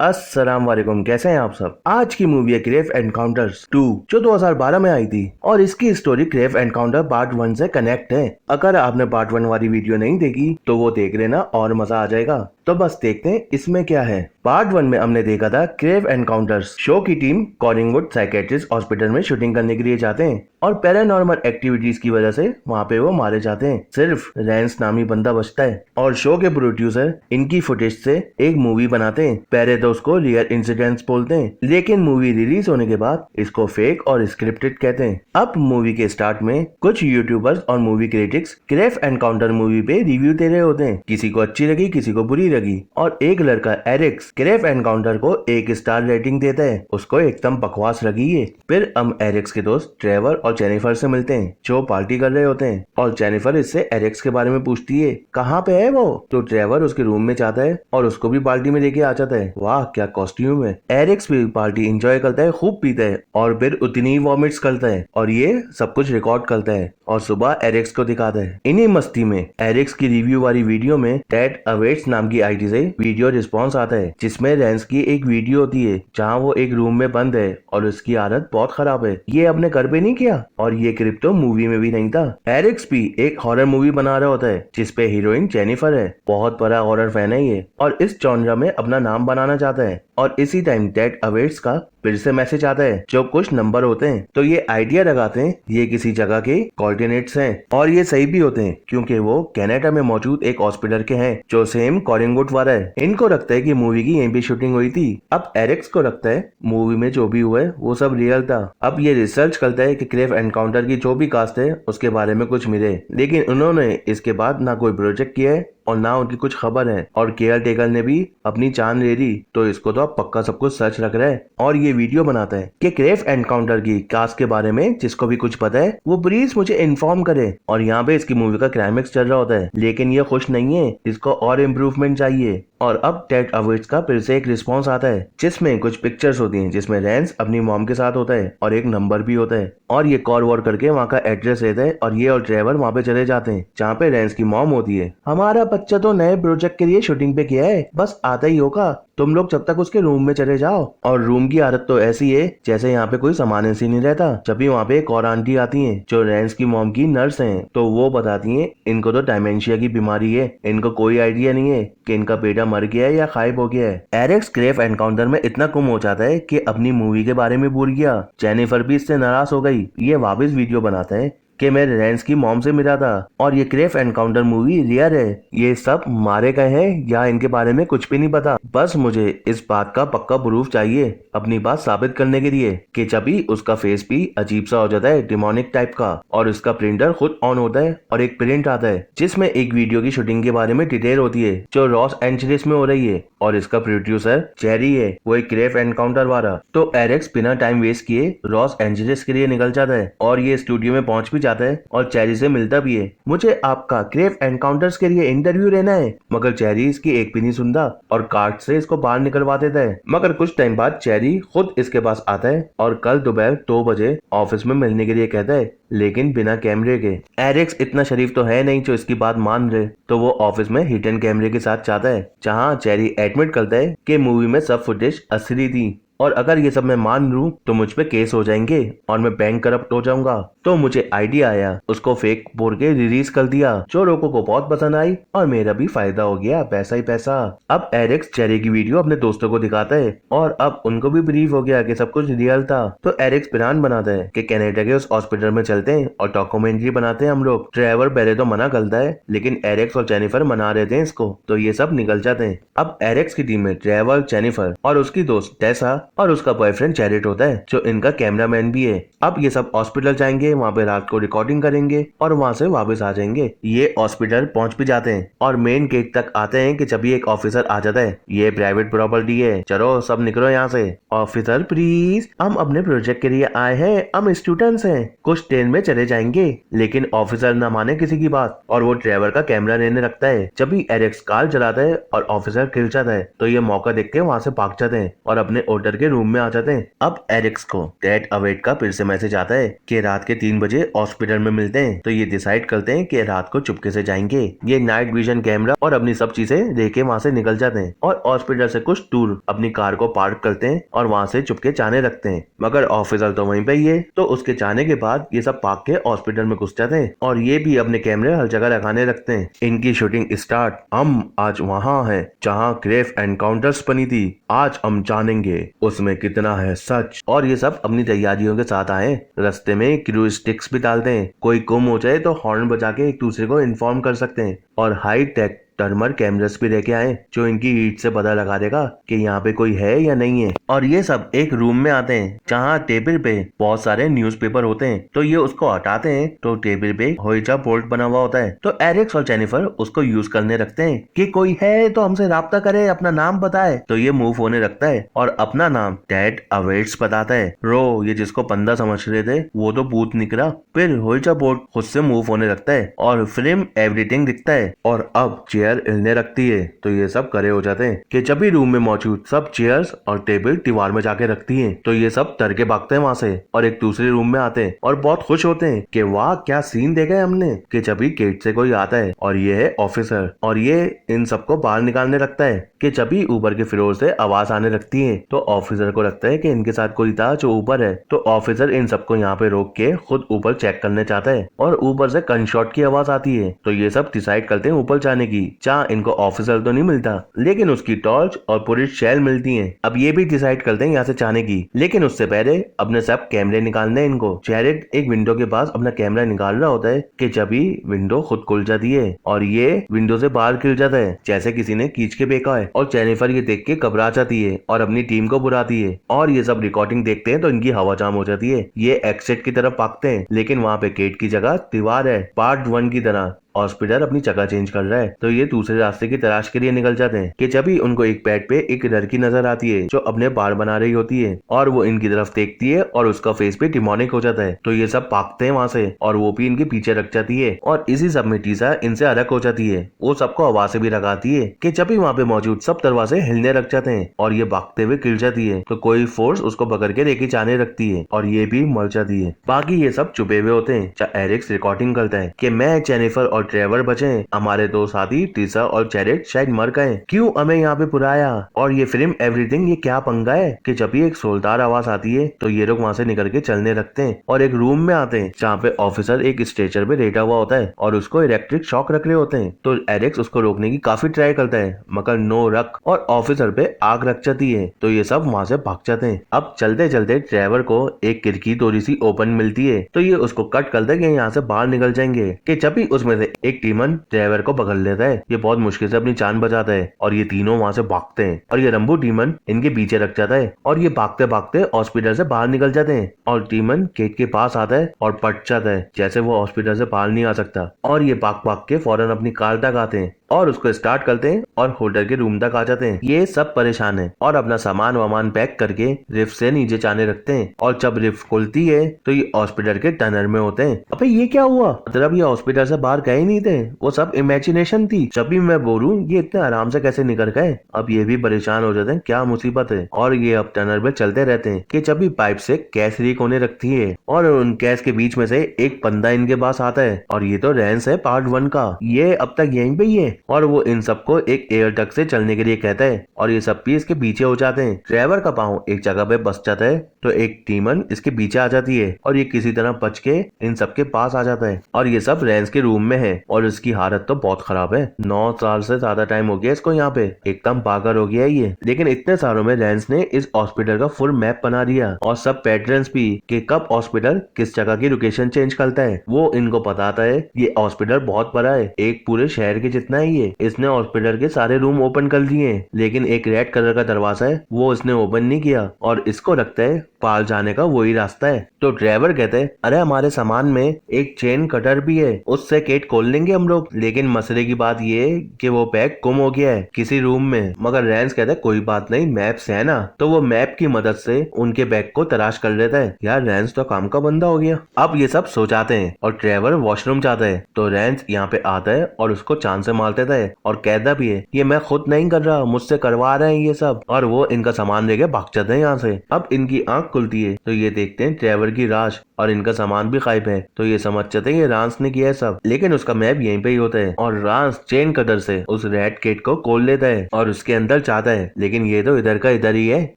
अस्सलाम वालेकुम, कैसे हैं आप सब। आज की मूवी है क्रेव एनकाउंटर्स 2 जो 2012 में आई थी और इसकी स्टोरी क्रेव एनकाउंटर पार्ट 1 से कनेक्ट है। अगर आपने पार्ट 1 वाली वीडियो नहीं देखी तो वो देख लेना और मजा आ जाएगा। तो बस देखते हैं इसमें क्या है। पार्ट 1 में हमने देखा था क्रेव एनकाउंटर्स शो की टीम कॉलिंगवुड साइकेट्रिस्ट हॉस्पिटल में शूटिंग करने के लिए जाते हैं और पैरानॉर्मल एक्टिविटीज की वजह से वहाँ पे वो मारे जाते हैं। सिर्फ रैंस नामी बंदा बचता है और शो के प्रोड्यूसर इनकी फुटेज से एक मूवी बनाते हैं। पहले तो उसको रियल इंसिडेंट्स बोलते हैं, लेकिन मूवी रिलीज होने के बाद इसको फेक और स्क्रिप्टेड कहते हैं। अब मूवी के स्टार्ट में कुछ यूट्यूबर्स और movie critics crave encounter movie पे रिव्यू दे रहे होते हैं। किसी को अच्छी लगी, किसी को बुरी लगी और एक लड़का एरिक्स क्रेव एनकाउंटर को 1 स्टार रेटिंग देता है। उसको एकदम बकवास लगी है। फिर हम एरिक्स के दोस्त ट्रेवर और जेनिफर से मिलते हैं जो पार्टी कर रहे होते हैं और जेनिफर इससे एरिक्स के बारे में पूछती है कहाँ पे है वो। तो ट्रेवर उसके रूम में जाता है और उसको भी पार्टी में लेके आ जाता है। वाह क्या कॉस्ट्यूम है। एरिक्स भी पार्टी एंजॉय करता है, खूब पीता है और फिर उतनी ही वॉमिट्स करता है और ये सब कुछ रिकॉर्ड करता है और सुबह एरिक्स को दिखाता है। इन्हीं मस्ती में एरिक्स की रिव्यू वाली वीडियो में डेड अवेट्स नाम की आईडी से वीडियो रिस्पॉन्स आता है जिसमें रैंस की एक वीडियो होती है जहाँ वो एक रूम में बंद है और उसकी हालत बहुत खराब है। ये अपने घर पे नहीं किया और ये क्लिप तो मूवी में भी नहीं था। एरिक्स भी एक हॉरर मूवी बना रहा होता है जिसपे हीरोइन जेनिफर है। बहुत बड़ा हॉरर फैन है ये और इस जॉनरा में अपना नाम बनाना चाहता है। और इसी टाइम डेड अवेट्स का फिर से मैसेज आता है जो कुछ नंबर होते हैं। तो ये आइडिया लगाते हैं ये किसी जगह के कोऑर्डिनेट्स हैं और ये सही भी होते हैं क्योंकि वो कनाडा में मौजूद एक हॉस्पिटल के हैं जो सेम कॉलिंगवुड वाला है। इनको लगता है कि मूवी की यहीं पे शूटिंग हुई थी। अब एरिक्स को लगता है मूवी में जो भी हुआ है वो सब रियल था। अब ये रिसर्च करता है कि क्रेव एनकाउंटर की जो भी कास्ट है उसके बारे में कुछ मिले, लेकिन उन्होंने इसके बाद ना कोई प्रोजेक्ट किया है और ना उनकी कुछ खबर है और केयर टेकर ने भी अपनी जान ले ली। तो इसको तो अब पक्का सब कुछ सच लग रहा है और ये वीडियो बनाता है कि क्रेव एनकाउंटर की कास्ट के बारे में जिसको भी कुछ पता है वो प्लीज मुझे इन्फॉर्म करे। और यहाँ पे इसकी मूवी का क्लाइमेक्स चल रहा होता है, लेकिन ये खुश नहीं है, इसको और इम्प्रूवमेंट चाहिए। और अब डेड अवेट्स का फिर से एक रिस्पॉन्स आता है जिसमें कुछ पिक्चर्स होती हैं जिसमें रैंस अपनी मॉम के साथ होता है और एक नंबर भी होता है और ये कॉल वॉर करके वहाँ का एड्रेस देता है और ये और ड्राइवर वहाँ पे चले जाते हैं जहाँ पे रैंस की मॉम होती है। हमारा बच्चा तो नए प्रोजेक्ट के लिए शूटिंग पे किया है, बस आता ही होगा, तुम लोग जब तक उसके रूम में चले जाओ। और रूम की हालत तो ऐसी है जैसे यहाँ पे कोई सामान ऐसी नहीं रहता। जब भी वहाँ पे एक और आंटी आती हैं जो रैंस की मॉम की नर्स हैं तो वो बताती हैं इनको तो डायमेंशिया की बीमारी है, इनको कोई आइडिया नहीं है कि इनका बेटा मर गया है या गायब हो गया है। एरिक्स क्रेव एनकाउंटर में इतना गुम हो जाता है कि अपनी मूवी के बारे में भूल गया। जेनिफर भी इससे नाराज हो गई। ये वापस वीडियो बनाता है कि मैं रैंस की मॉम से मिला था और ये क्रेव एनकाउंटर मूवी रियल है। ये सब मारे गए हैं या इनके बारे में कुछ भी नहीं पता। बस मुझे इस बात का पक्का प्रूफ चाहिए अपनी बात साबित करने के लिए कि जब भी उसका फेस भी अजीब सा हो जाता है डिमोनिक टाइप का और इसका प्रिंटर खुद ऑन होता है और एक प्रिंट आता है जिसमें एक वीडियो की शूटिंग के बारे में डिटेल होती है जो लॉस एंजलिस में हो रही है और इसका प्रोड्यूसर जेरी है, वो एक क्रेव एनकाउंटर वाला। तो एरिक्स बिना टाइम वेस्ट किए लॉस एंजलिस के लिए निकल जाता है और ये स्टूडियो में पहुंच भी जाता है और चेरी से मिलता भी है। मुझे आपका क्रेव एनकाउंटर्स के लिए इंटरव्यू लेना है, मगर चेरी इसकी एक भी नहीं सुनता और कार्ड से इसको बाहर निकलवा देता है। मगर कुछ टाइम बाद चेरी खुद इसके पास आता है और कल दोपहर 2 बजे ऑफिस में मिलने के लिए कहता है, लेकिन बिना कैमरे के। एरिक्स इतना शरीफ तो है नहीं जो इसकी बात मान रहे, तो वो ऑफिस में हिडन कैमरे के साथ जाता है जहाँ चेरी एडमिट करता है कि मूवी में सब फुटेज असली थी और अगर ये सब मैं मान लूं तो मुझ पे केस हो जाएंगे और मैं बैंक करप्ट हो जाऊंगा। तो मुझे आइडिया आया, उसको फेक बोल के रिलीज कर दिया जो लोगों को बहुत पसंद आई और मेरा भी फायदा हो गया, पैसा ही पैसा। अब एरिक्स चेरी की वीडियो अपने दोस्तों को दिखाता है और अब उनको भी ब्रीफ हो गया कि सब कुछ रियल था। तो एरिक्स प्लान बनाता है कि कनाडा के उस हॉस्पिटल में चलते हैं और डॉक्यूमेंट्री बनाते हैं हम लोग। ड्राइवर पहले तो मना करता है लेकिन एरिक्स और जेनिफर मना रहे थे इसको, तो ये सब निकल जाते हैं। अब एरिक्स की टीम में ड्राइवर, जेनिफर और उसकी दोस्त टेसा और उसका बॉयफ्रेंड जैरेट होता है जो इनका कैमरामैन भी है। अब ये सब हॉस्पिटल जाएंगे, वहाँ पे रात को रिकॉर्डिंग करेंगे और वहाँ से वापस आ जाएंगे। ये हॉस्पिटल पहुँच भी जाते हैं और मेन गेट तक आते हैं कि जब एक ऑफिसर आ जाता है, ये प्राइवेट प्रॉपर्टी है, चलो सब निकलो यहाँ से। ऑफिसर प्लीज, हम अपने प्रोजेक्ट के लिए आए हैं, हम स्टूडेंट्स हैं, कुछ ट्रेन में चले जाएंगे। लेकिन ऑफिसर न माने किसी की बात और वो ड्राइवर का कैमरा लेने रखता है। जब भी एरिक्स कार चलाता है और ऑफिसर गिर जाता है तो ये मौका देख के वहाँ से भाग जाते हैं और अपने ऑर्डर के रूम में आ जाते हैं। अब एरिक्स को डेड अवेट का फिर से मैसेज आता है कि रात के 3 बजे हॉस्पिटल में मिलते हैं। तो ये डिसाइड करते हैं कि रात को चुपके से जाएंगे। ये नाइट विजन कैमरा और अपनी सब चीजें लेके वहाँ से निकल जाते हैं और हॉस्पिटल से कुछ दूर अपनी कार को पार्क करते हैं और वहाँ से चुपके जाने रखते हैं। मगर ऑफिसर तो वहीं पे ही है। तो उसके जाने के बाद ये सब भाग के हॉस्पिटल में घुस जाते हैं और ये भी अपने कैमरे हर जगह लगाने रखते हैं। इनकी शूटिंग स्टार्ट। हम आज वहाँ हैं जहाँ ग्रेव एनकाउंटर्स बनी थी। आज हम जानेंगे उसमें कितना है सच। और ये सब अपनी तैयारियों के साथ आए। रास्ते में क्रू स्टिक्स भी डालते हैं। कोई गुम हो जाए तो हॉर्न बजा के एक दूसरे को इन्फॉर्म कर सकते हैं। और हाई टेक थर्मल कैमरास भी लेके आए जो इनकी हीट से पता लगा देगा कि यहाँ पे कोई है या नहीं है। और ये सब एक रूम में आते हैं जहाँ टेबल पे बहुत सारे न्यूज़पेपर होते हैं। तो ये उसको हटाते हैं तो टेबल पे होइजा बोर्ड बना हुआ होता है। तो एरिक्स और जेनिफर उसको यूज करने रखते हैं कि कोई है तो हमसे राब्ता करे, अपना नाम बताए। तो ये मूव होने रखता है और अपना नाम डेड अवेट्स बताता है। रो ये जिसको पंदा समझ रहे थे वो तो भूत निकला। फिर होइजा बोर्ड खुद से मूव होने लगता है और फिल्म एवरीथिंग दिखता है और अब चेयर हिलने रखती है। तो ये सब करे हो जाते हैं कि जब भी रूम में मौजूद सब चेयर्स और टेबल दीवार में जाके रखती हैं। तो ये सब डर के भागते हैं वहाँ से और एक दूसरे रूम में आते हैं और बहुत खुश होते हैं कि वाह क्या सीन देखा है हमने कि जब भी गेट से कोई आता है और ये है ऑफिसर और ये इन सबको बाहर निकालने लगता है कि जब भी ऊपर के फ्लोर से आवाज आने लगती है तो ऑफिसर को लगता है कि इनके साथ कोई था जो ऊपर है। तो ऑफिसर इन सबको यहाँ पे रोक के खुद ऊपर चेक करने चाहता है और ऊपर से गन शॉट की आवाज आती है। तो ये सब डिसाइड करते हैं ऊपर जाने की। जहाँ इनको ऑफिसर तो नहीं मिलता लेकिन उसकी टॉर्च और पूरी शेल मिलती है। अब ये भी डिसाइड करते हैं यहाँ से जाने की, लेकिन उससे पहले अपने सब कैमरे निकालने इनको। जैरेड एक विंडो के पास अपना कैमरा निकाल रहा होता है कि जब ही विंडो खुद खुल जाती है और ये विंडो से बाहर गिर जाता है जैसे किसी ने खींच के फेंका है। और जेनिफर ये देख के घबरा जाती है और अपनी टीम को बुलाती है और ये सब रिकॉर्डिंग देखते हैं तो इनकी हवा जाम हो जाती है। ये एक्सिट की तरफ भागते हैं लेकिन वहाँ पे गेट की जगह दीवार है। पार्ट 1 की तरह हॉस्पिटल अपनी जगह चेंज कर रहा है। तो ये दूसरे रास्ते की तलाश के लिए निकल जाते हैं कि जब ही उनको एक बेड पे एक लड़की नजर आती है जो अपने बाल बना रही होती है और वो इनकी तरफ देखती है और उसका फेस भी डिमोनिक हो जाता है। तो ये सब भागते हैं वहाँ से और वो भी इनके पीछे रख जाती है और इसी सब में टीसा इनसे अलग हो जाती है। वो सबको आवाज भी लगाती है कि जब भी वहाँ पे मौजूद सब दरवाजे हिलने लग जाते हैं और ये भागते हुए गिर जाती है। तो कोई फोर्स उसको पकड़ के लेके जाने रखती है और ये भी मर जाती है। बाकी ये सब छुपे हुए होते हैं। एरिक्स रिकॉर्डिंग करता है कि मैं, जेनिफर और ट्रेवर बचे। हमारे दो साथी टीसा और जैरेड शायद मर गए। क्यों हमें यहाँ पे बुलाया? और ये फिल्म एवरीथिंग ये क्या पंगा है कि जब भी एक जोरदार आवाज आती है तो ये लोग वहाँ से निकल के चलने लगते हैं और एक रूम में आते हैं जहाँ पे ऑफिसर एक स्ट्रेचर पे लेटा हुआ होता है और उसको इलेक्ट्रिक शॉक रख रहे होते हैं। तो एरिक्स उसको रोकने की काफी ट्राई करता है मगर नो रख और ऑफिसर पे आग रख जाती है। तो ये सब वहाँ से भाग जाते हैं। अब चलते चलते ड्राइवर को एक खिड़की थोड़ी सी ओपन मिलती है तो ये उसको कट करता है कि यहाँ से बाहर निकल जाएंगे कि जब भी उसमें से एक टीमन ड्राइवर को पकड़ लेता है। ये बहुत मुश्किल से अपनी जान बचाता है और ये तीनों वहाँ से भागते हैं और ये रंबो डीमन इनके पीछे रख जाता है और ये भागते भागते हॉस्पिटल से बाहर निकल जाते हैं और डीमन गेट के पास आता है और पट जाता है जैसे वो हॉस्पिटल से बाहर नहीं आ सकता। और ये भाग भाग के फौरन अपनी कार तक आते हैं और उसको स्टार्ट करते हैं और होटल के रूम तक आ जाते हैं। ये सब परेशान है और अपना सामान वामान पैक करके लिफ्ट से नीचे जाने रखते हैं और जब लिफ्ट खुलती है तो ये हॉस्पिटल के टनल में होते हैं। अबे ये क्या हुआ? मतलब ये हॉस्पिटल से बाहर गए नहीं थे, वो सब इमेजिनेशन थी। जब भी मैं बोलूं ये इतने आराम से कैसे निकल गए। अब ये भी परेशान हो जाते हैं क्या मुसीबत है। और ये अब टनल में चलते रहते हैं कि जब भी पाइप से गैस लीक होने लगती है और उन गैस के बीच में से एक बंदा इनके पास आता है और ये तो रेंस है पार्ट 1 का। ये अब तक यहीं पे ही है और वो इन सबको एक एयर डक्ट से चलने के लिए कहता है और ये सब भी इसके पीछे हो जाते हैं। ड्राइवर का पाँव एक जगह पे बस जाता है तो एक डीमन इसके पीछे आ जाती है और ये किसी तरह बच के इन सबके पास आ जाता है और ये सब रेंस के रूम में है और इसकी हालत तो बहुत खराब है। 9 साल से ज्यादा टाइम हो गया इसको यहाँ पे, एकदम पागल हो गया है ये। लेकिन इतने सालों में रेंस ने इस हॉस्पिटल का फुल मैप बना दिया और सब पैटर्न्स भी कि कब हॉस्पिटल किस जगह की लोकेशन चेंज करता है वो इनको बताता है। ये हॉस्पिटल बहुत बड़ा है, एक पूरे शहर के जितना है ये। इसने हॉस्पिटल के सारे रूम ओपन कर दिए लेकिन एक रेड कलर का दरवाजा है वो इसने ओपन नहीं किया और इसको लगता है पार जाने का वही रास्ता है। तो ड्राइवर कहते हैं अरे हमारे सामान में एक चेन कटर भी है, उससे गेट खोल लेंगे हम लोग। लेकिन मसले की बात ये है कि वो बैग गुम हो गया है किसी रूम में। मगर रेंस कहता है कोई बात नहीं, मैप्स है ना। तो वो मैप की मदद से उनके बैग को तलाश कर लेता है। यार रेंस तो काम का बंदा हो गया। अब ये सब सो जाते हैं और ड्राइवर वॉशरूम जाता है तो रेंस यहाँ पे आता है और उसको चांद से मारता देता है और कहता भी है ये मैं खुद नहीं कर रहा, मुझसे करवा रहे हैं ये सब। और वो इनका सामान लेके भाग जाते हैं यहाँ से। अब इनकी आंख खुलती है तो ये देखते हैं ट्रेवर की लाश और इनका सामान भी गायब है। तो ये समझ जाते हैं ये रांस ने किया है सब, लेकिन उसका मैप यहीं पे ही होता है और रांस चेन कटर से उस रेड गेट को खोल लेता है और उसके अंदर जाता है, लेकिन ये तो इधर का इधर ही है।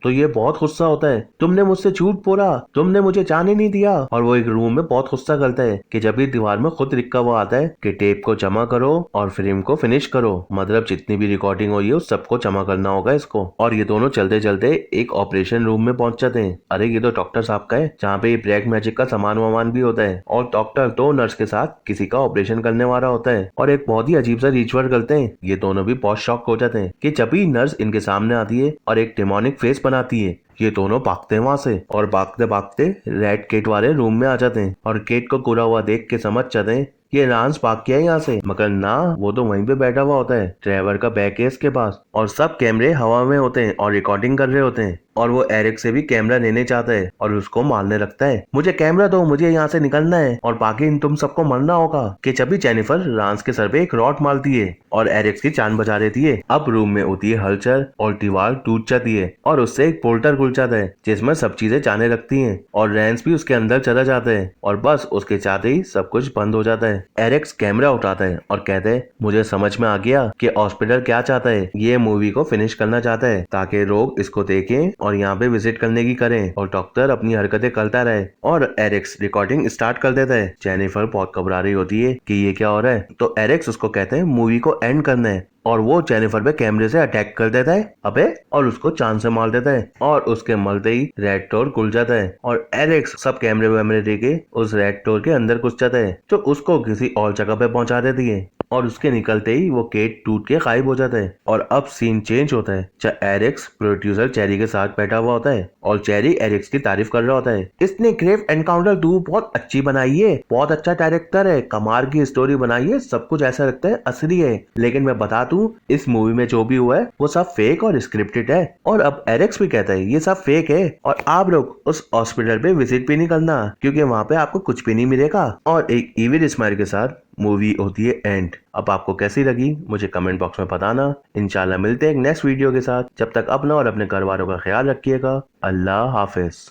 तो ये बहुत गुस्सा होता है, तुमने मुझसे झूठ बोला, तुमने मुझे जाने नहीं दिया। और वो एक रूम में बहुत गुस्सा करता है कि जब भी दीवार में खुद लिखा हुआ आता है कि टेप को जमा करो और फिल्म को फिनिश करो, मतलब जितनी भी रिकॉर्डिंग हुई है उस सबको जमा करना होगा इसको। और ये दोनों चलते चलते एक ऑपरेशन रूम में पहुंच जाते हैं। अरे ये तो डॉक्टर साहब का है जहाँ पे ये ब्लैक मैजिक का सामान वामान भी होता है। और डॉक्टर तो नर्स के साथ किसी का ऑपरेशन करने वाला होता है और एक बहुत ही अजीब सा रिचुअल करते हैं। ये दोनों भी बहुत शॉक हो जाते हैं कि जब भी नर्स इनके सामने आती है और एक डेमोनिक फेस बनाती है, ये दोनों भागते हैं वहां से और भागते भागते रेड गेट वाले रूम में आ जाते हैं और गेट को खुला हुआ देख के समझ जाते हैं ये रांस भाग गया है यहाँ से। मगर ना, वो तो वहीं पे बैठा हुआ होता है ड्राइवर का बैक है इसके पास और सब कैमरे हवा में होते हैं और रिकॉर्डिंग कर रहे होते हैं। और वो एरिक से भी कैमरा लेने चाहता है और उसको मारने लगता है, मुझे कैमरा दो, मुझे यहाँ से निकलना है और बाकी इन तुम सबको मरना होगा। कि जब भी जेनिफर रांस के सर पे एक रॉड मारती है और एरिक्स की जान बचा देती है। अब रूम में होती है हलचल और दीवार टूट जाती है और उससे एक पोर्टल खुल जाता है जिसमें सब चीजें जाने लगती हैं और रैंस भी उसके अंदर चला जाता है और बस उसके चाहते ही सब कुछ बंद हो जाता है। एरिक्स कैमरा उठाता है और कहते हैं मुझे समझ में आ गया कि हॉस्पिटल क्या चाहता है, ये मूवी को फिनिश करना चाहता है ताकि लोग इसको देखें और यहाँ पे विजिट करने की करें और डॉक्टर अपनी हरकतें करता रहे। और एरिक्स रिकॉर्डिंग स्टार्ट कर देता है। जेनिफर बहुत घबरा रही होती है कि ये क्या हो रहा है, तो एरिक्स उसको कहते हैं मूवी को एंड करना है और वो जेनिफर पे कैमरे से अटैक कर देता है अबे और उसको चांद से मार देता है और उसके मरते ही रेड डोर खुल जाता है और एरिक्स सब कैमरे वैमरे देके उस रेड डोर के अंदर घुस जाता है जो उसको किसी और जगह पे पहुंचा देती है और उसके निकलते ही वो गेट टूट के गायब हो जाता है। और अब सीन चेंज होता है जब एरिक्स प्रोड्यूसर चेरी के साथ बैठा हुआ होता है और चेरी एरिक्स की तारीफ कर रहा होता है, इसने ग्रेव एनकाउंटर 2 बहुत अच्छी बनाई है, बहुत अच्छा डायरेक्टर है, कमाल की स्टोरी बनाई है, सब कुछ ऐसा लगता है असली है। लेकिन मैं बता दूं इस मूवी में जो भी हुआ है वो सब फेक और स्क्रिप्टेड है। और अब एरिक्स भी कहता है ये सब फेक है और आप लोग उस हॉस्पिटल पे विजिट भी नहीं करना क्योंकि वहाँ पे आपको कुछ भी नहीं मिलेगा। और एक इविल स्माइल के साथ मूवी होती है एंड। अब आपको कैसी लगी मुझे कमेंट बॉक्स में बताना। इंशाल्लाह मिलते हैं एक नेक्स्ट वीडियो के साथ। जब तक अपना और अपने घर वालों का ख्याल रखिएगा। अल्लाह हाफिज।